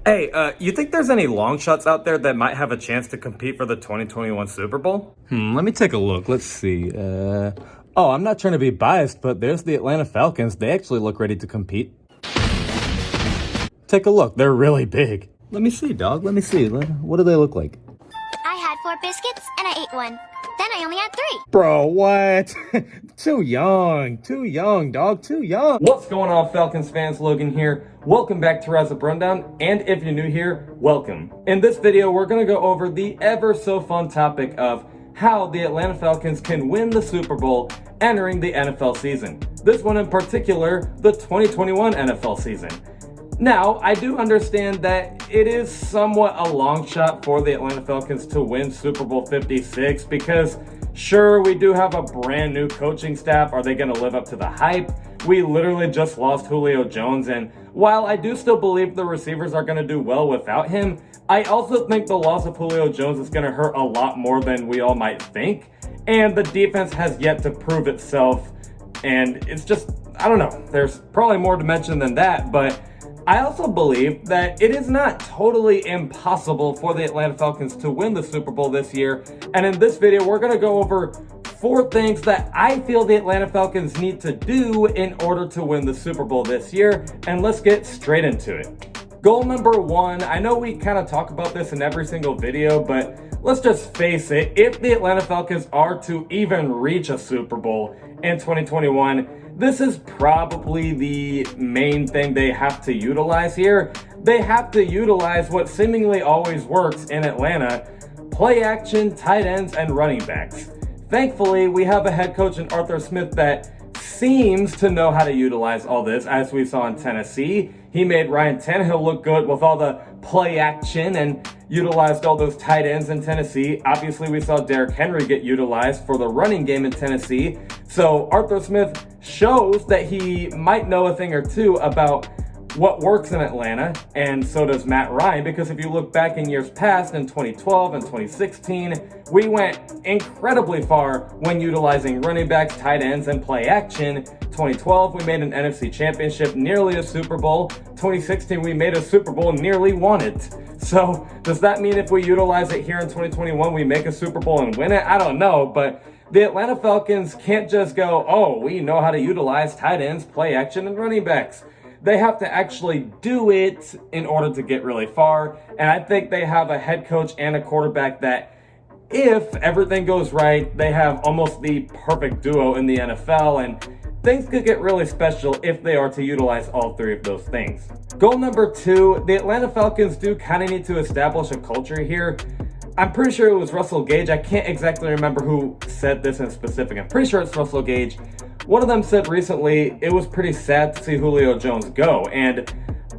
Hey, you think there's any long shots out there that might have a chance to compete for the 2021 Super Bowl? Let me take a look. Let's see. I'm not trying to be biased, but there's the Atlanta Falcons. They actually look ready to compete. Take a look. They're really big. Let me see, dog. Let me see. What do they look like? I had 4 biscuits and I ate one. Then I only had 3. Bro, what? Too young, dog, too young. What's going on, Falcons fans? Logan here. Welcome back to Rise Up Rundown, and if you're new here, welcome. In this video, we're gonna go over the ever so fun topic of how the Atlanta Falcons can win the Super Bowl entering the NFL season. This one in particular, the 2021 NFL season. Now, I do understand that it is somewhat a long shot for the Atlanta Falcons to win Super Bowl 56 because, sure, we do have a brand new coaching staff. Are they going to live up to the hype? We literally just lost Julio Jones, and while I do still believe the receivers are going to do well without him, I also think the loss of Julio Jones is going to hurt a lot more than we all might think, and the defense has yet to prove itself, and it's just, I don't know, there's probably more to mention than that, but I also believe that it is not totally impossible for the Atlanta Falcons to win the Super Bowl this year. And in this video, we're going to go over 4 things that I feel the Atlanta Falcons need to do in order to win the Super Bowl this year. And let's get straight into it. Goal number 1, I know we kind of talk about this in every single video, but let's just face it, if the Atlanta Falcons are to even reach a Super Bowl in 2021, this is probably the main thing they have to utilize here. They have to utilize what seemingly always works in Atlanta: play action, tight ends, and running backs. Thankfully, we have a head coach in Arthur Smith that seems to know how to utilize all this, as we saw in Tennessee. He made Ryan Tannehill look good with all the play action and utilized all those tight ends in Tennessee. Obviously, we saw Derrick Henry get utilized for the running game in Tennessee. So Arthur Smith shows that he might know a thing or two about what works in Atlanta, and so does Matt Ryan, because if you look back in years past, in 2012 and 2016, we went incredibly far when utilizing running backs, tight ends, and play action. 2012, we made an NFC Championship, nearly a Super Bowl. 2016, we made a Super Bowl, nearly won it. So does that mean if we utilize it here in 2021, we make a Super Bowl and win it? I don't know, but the Atlanta Falcons can't just go, oh, we know how to utilize tight ends, play action, and running backs. They have to actually do it in order to get really far. And I think they have a head coach and a quarterback that, if everything goes right, they have almost the perfect duo in the NFL. And things could get really special if they are to utilize all 3 of those things. Goal number 2, the Atlanta Falcons do kind of need to establish a culture here. I'm pretty sure it was Russell Gage. I can't exactly remember who said this in specific. I'm pretty sure it's Russell Gage. One of them said recently it was pretty sad to see Julio Jones go. And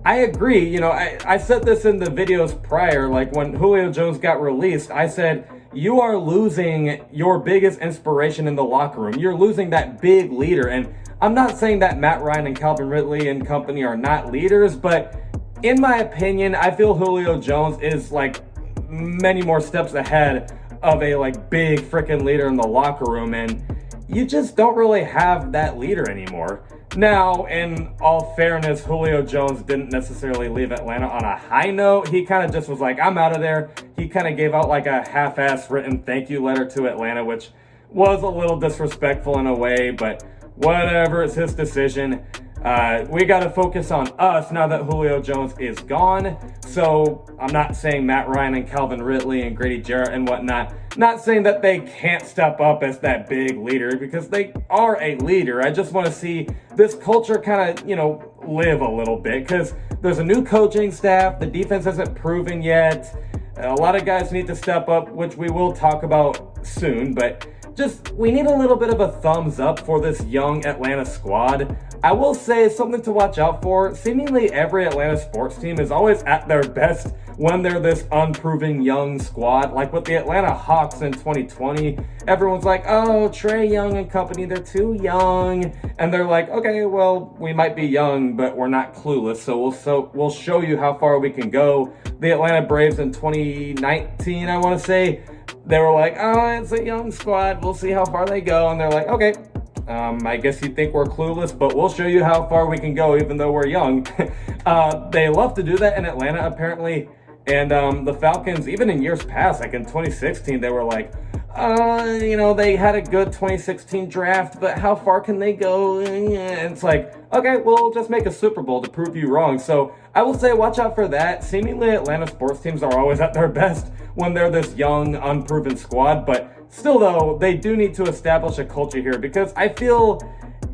I agree. You know, I said this in the videos prior, like when Julio Jones got released, I said, you are losing your biggest inspiration in the locker room. You're losing that big leader. And I'm not saying that Matt Ryan and Calvin Ridley and company are not leaders, but in my opinion, I feel Julio Jones is like many more steps ahead of a like big freaking leader in the locker room, and you just don't really have that leader anymore. Now, in all fairness, Julio Jones didn't necessarily leave Atlanta on a high note. He kind of just was like, I'm out of there. He kind of gave out like a half-ass written thank you letter to Atlanta, which was a little disrespectful in a way, but whatever, it's his decision. We got to focus on us now that Julio Jones is gone. So I'm not saying Matt Ryan and Calvin Ridley and Grady Jarrett and whatnot, not saying that they can't step up as that big leader, because they are a leader. I just want to see this culture kind of, live a little bit, because there's a new coaching staff. The defense hasn't proven yet. A lot of guys need to step up, which we will talk about soon, but we need a little bit of a thumbs up for this young Atlanta squad. I will say something to watch out for. Seemingly every Atlanta sports team is always at their best when they're this unproven young squad. Like with the Atlanta Hawks in 2020, everyone's like, oh, Trae Young and company, they're too young. And they're like, okay, well, we might be young, but we're not clueless. So we'll show you how far we can go. The Atlanta Braves in 2019, I want to say, they were like, oh, it's a young squad. We'll see how far they go. And they're like, okay, I guess you'd think we're clueless, but we'll show you how far we can go even though we're young. They love to do that in Atlanta, apparently. And the Falcons, even in years past, like in 2016, they were like, they had a good 2016 draft, but how far can they go? And it's like, okay, we'll just make a Super Bowl to prove you wrong. So I will say, watch out for that. Seemingly, Atlanta sports teams are always at their best when they're this young, unproven squad. But still, though, they do need to establish a culture here because I feel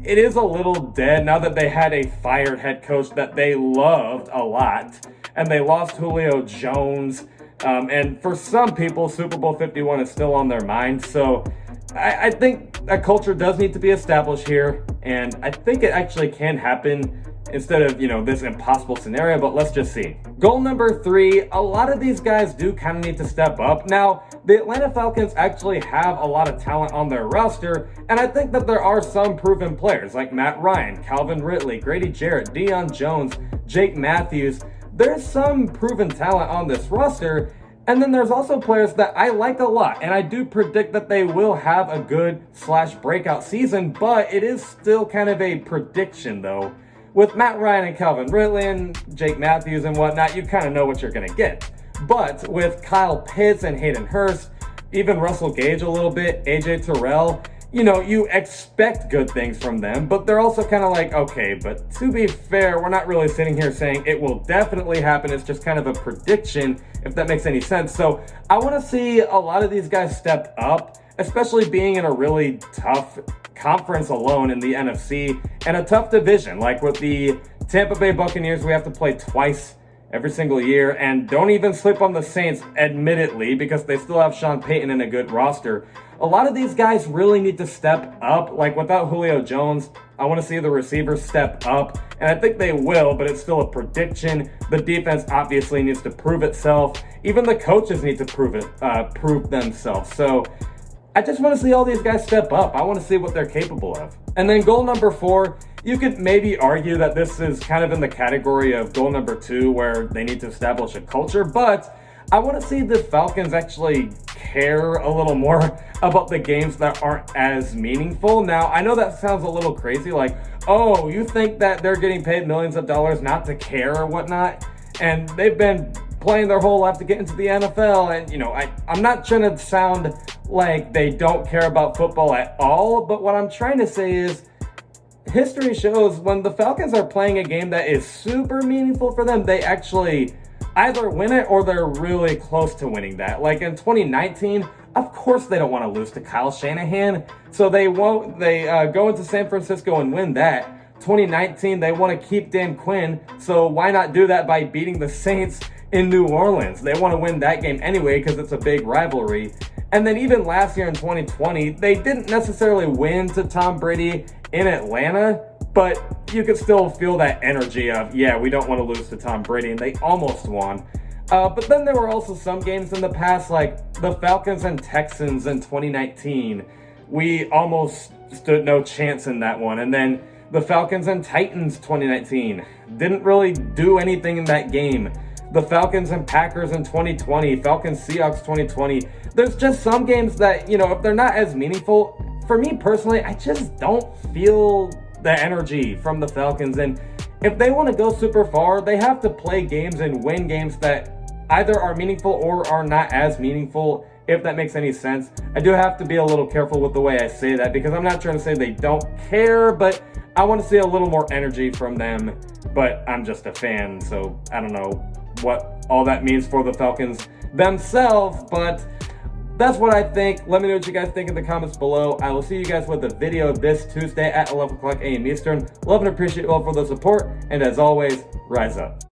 it is a little dead now that they had a fired head coach that they loved a lot. And they lost Julio Jones. And for some people, Super Bowl 51 is still on their mind. So I think a culture does need to be established here. And I think it actually can happen instead of, this impossible scenario. But let's just see. Goal number 3, a lot of these guys do kind of need to step up. Now, the Atlanta Falcons actually have a lot of talent on their roster. And I think that there are some proven players like Matt Ryan, Calvin Ridley, Grady Jarrett, Deion Jones, Jake Matthews. There's some proven talent on this roster, and then there's also players that I like a lot, and I do predict that they will have a good / breakout season, but it is still kind of a prediction though. With Matt Ryan and Calvin Ridley and Jake Matthews and whatnot, you kind of know what you're going to get. But with Kyle Pitts and Hayden Hurst, even Russell Gage a little bit, AJ Terrell, you expect good things from them, but they're also kind of like, okay, but to be fair, we're not really sitting here saying it will definitely happen. It's just kind of a prediction, if that makes any sense. So I want to see a lot of these guys step up, especially being in a really tough conference alone in the NFC and a tough division. Like with the Tampa Bay Buccaneers, we have to play twice every single year, and don't even sleep on the Saints, admittedly, because they still have Sean Payton in a good roster. A lot of these guys really need to step up. Like without Julio Jones, I want to see the receivers step up, and I think they will, but it's still a prediction. The defense obviously needs to prove itself. Even the coaches need to prove themselves. So I just want to see all these guys step up. I want to see what they're capable of. And then goal number 4, you could maybe argue that this is kind of in the category of goal number 2, where they need to establish a culture, but I want to see the Falcons actually care a little more about the games that aren't as meaningful. Now, I know that sounds a little crazy, like, oh, you think that they're getting paid millions of dollars not to care or whatnot, and they've been playing their whole life to get into the NFL, and, I'm not trying to sound like they don't care about football at all, but what I'm trying to say is, history shows when the Falcons are playing a game that is super meaningful for them, they actually either win it or they're really close to winning that. Like in 2019, of course they don't want to lose to Kyle Shanahan, so they go into San Francisco and win that. 2019, they want to keep Dan Quinn, so why not do that by beating the Saints in New Orleans? They want to win that game anyway because it's a big rivalry. And then even last year in 2020, they didn't necessarily win to Tom Brady in Atlanta, but you could still feel that energy of, yeah, we don't want to lose to Tom Brady, and they almost won. But then there were also some games in the past, like the Falcons and Texans in 2019. We almost stood no chance in that one. And then the Falcons and Titans 2019 didn't really do anything in that game. The Falcons and Packers in 2020, Falcons Seahawks 2020. There's just some games that, if they're not as meaningful, for me personally, I just don't feel the energy from the Falcons. And if they want to go super far, they have to play games and win games that either are meaningful or are not as meaningful, if that makes any sense. I do have to be a little careful with the way I say that, because I'm not trying to say they don't care, but I want to see a little more energy from them. But I'm just a fan, so I don't know what all that means for the Falcons themselves, but that's what I think. Let me know what you guys think in the comments below. I will see you guys with a video this Tuesday at 11 o'clock a.m. Eastern. Love and appreciate you all for the support, and as always, rise up.